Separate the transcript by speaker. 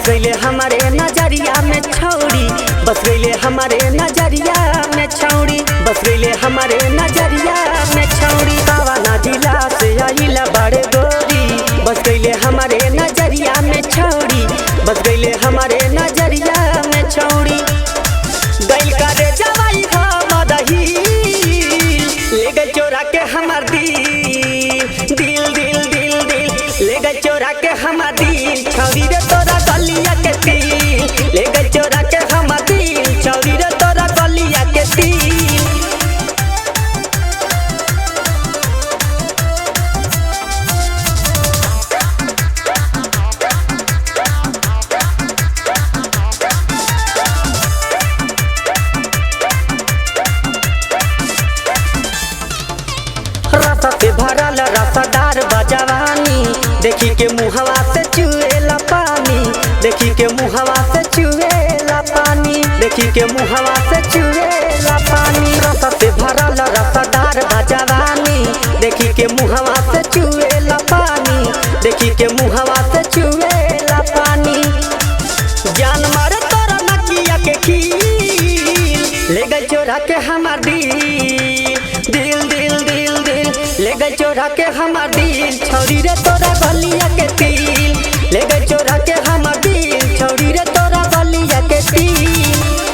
Speaker 1: गईले हमारे नजरिया में छौरी, बस गईले हमारे नजरिया में छौरी, बस गईले हमारे नजरिया में छौरी। कावाना जिला से आइला बड़े गोरी, बस गईले हमारे नजरिया में छौरी, बस गईले हमारे नजरिया में छौरी। गइल करे जवाई मदही ले गई चोरा के हमार दिल दिल दिल दिल दिल, ले गई चोरा के हमार दिल छौरी रे तोरा गलिया के तिल, ले गई चोरा के हमार दिल छौरी रे तोरा गलिया के तिल। रसा से भरल रसदार बजवानी, देखी के मुहवा से चुएला पानी, देखी के मुहवा से चुएला पानी, देखी के मुहवा से चुएला पानी। रसा से भरल रसदार बजवानी, देखी के मुहवा से चुएला पानी, देखी के मुहवा से चुएला पानी। जान मारे तोरा नकिया के खील, ले गई चोरा के हमार दिल दिल दिल दिल दिल, ले गई चोरा के हमार दिल छौरी रे तोरा गलिया के तिल।